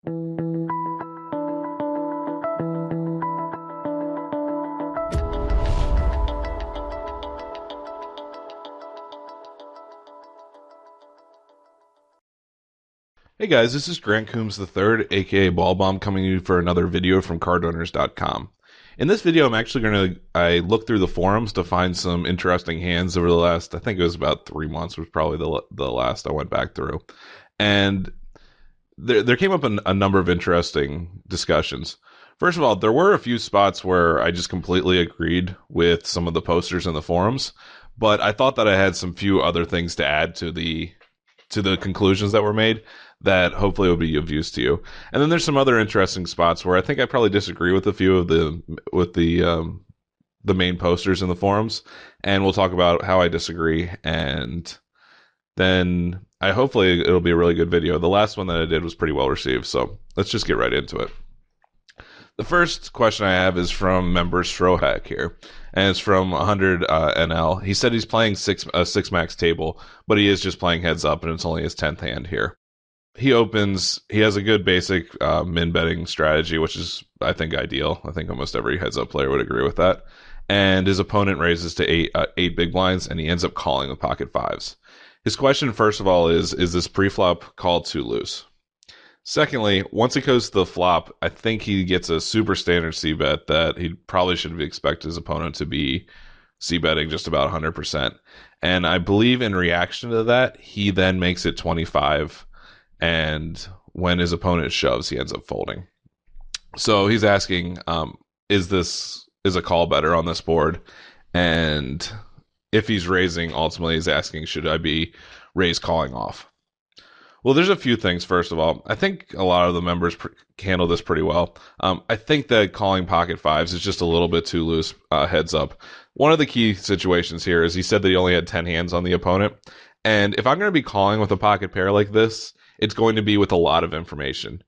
Hey guys, this is Grant Coombs III, aka Balbomb, coming to you for another video from CardRunners.com. In this video, I'm actually I looked through the forums to find some interesting hands over the last, I think it was about 3 months, was probably the last I went back through. And there came up a number of interesting discussions. First of all, there were a few spots where I just completely agreed with some of the posters in the forums, but I thought that I had some few other things to add to the conclusions that were made that hopefully will be of use to you. And then there's some other interesting spots where I think I probably disagree with a few of the main posters in the forums, and we'll talk about how I disagree, and then hopefully it'll be a really good video. The last one that I did was pretty well received, so let's just get right into it. The first question I have is from member Strohack here, and it's from 100 NL. He said he's playing a 6-max table, but he is just playing heads up, and it's only his 10th hand here. He has a good basic min betting strategy, which is, I think, ideal. I think almost every heads up player would agree with that. And his opponent raises to 8 big blinds, and he ends up calling with pocket fives. His question, first of all, is this pre-flop called too loose? Secondly, once it goes to the flop, I think he gets a super standard c-bet that he probably should expect his opponent to be c-betting just about 100%. And I believe in reaction to that, he then makes it 25, and when his opponent shoves, he ends up folding. So he's asking, is a call better on this board? And if he's raising, ultimately he's asking, should I be raise calling off? Well, there's a few things. First of all, I think a lot of the members handle this pretty well. I think that calling pocket fives is just a little bit too loose, heads up. One of the key situations here is he said that he only had 10 hands on the opponent. And if I'm going to be calling with a pocket pair like this, it's going to be with a lot of information.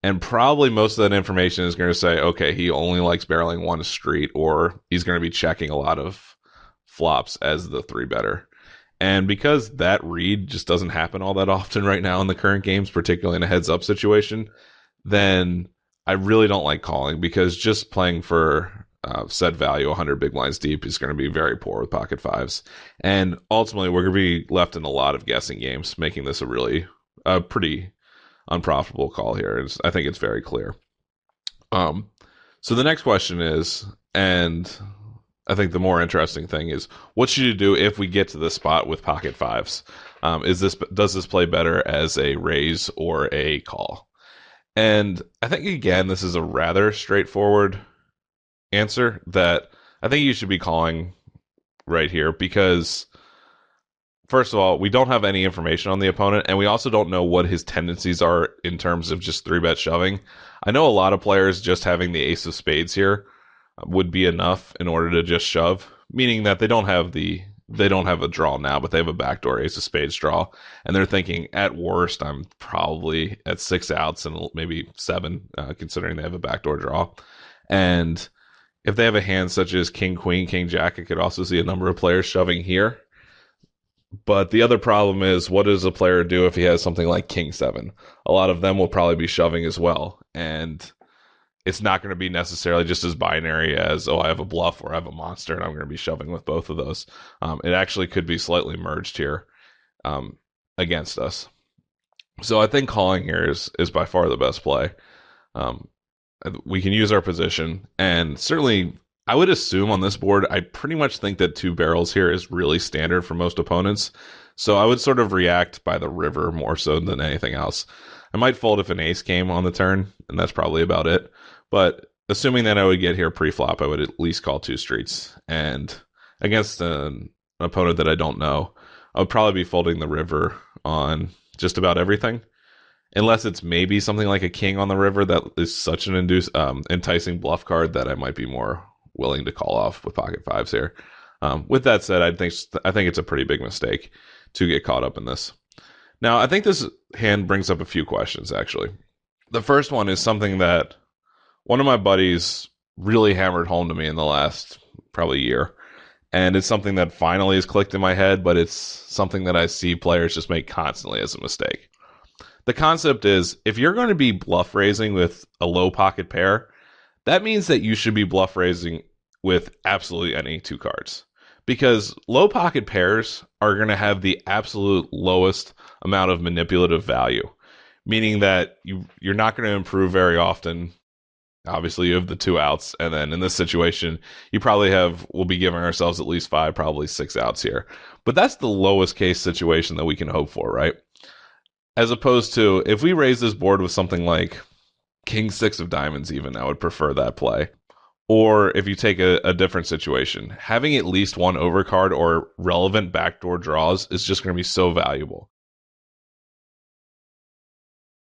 And probably most of that information is going to say, okay, he only likes barreling one street, or he's going to be checking a lot of flops as the 3-better. And because that read just doesn't happen all that often right now in the current games, particularly in a heads-up situation, then I really don't like calling, because just playing for set value 100 big blinds deep is going to be very poor with pocket fives. And ultimately, we're going to be left in a lot of guessing games, making this a pretty unprofitable call here. I think it's very clear. So the next question is, and I think the more interesting thing is, what should you do if we get to this spot with pocket fives? Does this play better as a raise or a call? And I think, again, this is a rather straightforward answer, that I think you should be calling right here, because first of all, we don't have any information on the opponent, and we also don't know what his tendencies are in terms of just 3-bet shoving. I know a lot of players just having the ace of spades here would be enough in order to just shove, meaning that they don't have a draw now, but they have a backdoor ace of spades draw, and they're thinking, at worst, I'm probably at 6 outs and maybe 7, considering they have a backdoor draw. And if they have a hand such as king, queen, king, jack, I could also see a number of players shoving here. But the other problem is, what does a player do if he has something like king 7? A lot of them will probably be shoving as well, and it's not going to be necessarily just as binary as, oh, I have a bluff or I have a monster and I'm going to be shoving with both of those. It actually could be slightly merged here against us. So I think calling here is by far the best play. We can use our position, and certainly I would assume on this board, I pretty much think that 2 barrels here is really standard for most opponents. So I would sort of react by the river more so than anything else. I might fold if an ace came on the turn, and that's probably about it. But assuming that I would get here pre-flop, I would at least call 2 streets. And against an opponent that I don't know, I would probably be folding the river on just about everything. Unless it's maybe something like a king on the river that is such an enticing bluff card that I might be more willing to call off with pocket fives here. With that said, I think it's a pretty big mistake to get caught up in this. Now, I think this hand brings up a few questions, actually. The first one is something that one of my buddies really hammered home to me in the last probably year. And it's something that finally has clicked in my head, but it's something that I see players just make constantly as a mistake. the concept is if you're going to be bluff raising with a low pocket pair, that means that you should be bluff raising with absolutely any two cards. Because low pocket pairs are going to have the absolute lowest amount of manipulative value, meaning that you're not going to improve very often. Obviously, you have the two outs, and then in this situation, we'll be giving ourselves at least 5, probably 6 outs here. But that's the lowest case situation that we can hope for, right? As opposed to, if we raise this board with something like King 6 of diamonds even, I would prefer that play. Or if you take a different situation, having at least one overcard or relevant backdoor draws is just going to be so valuable.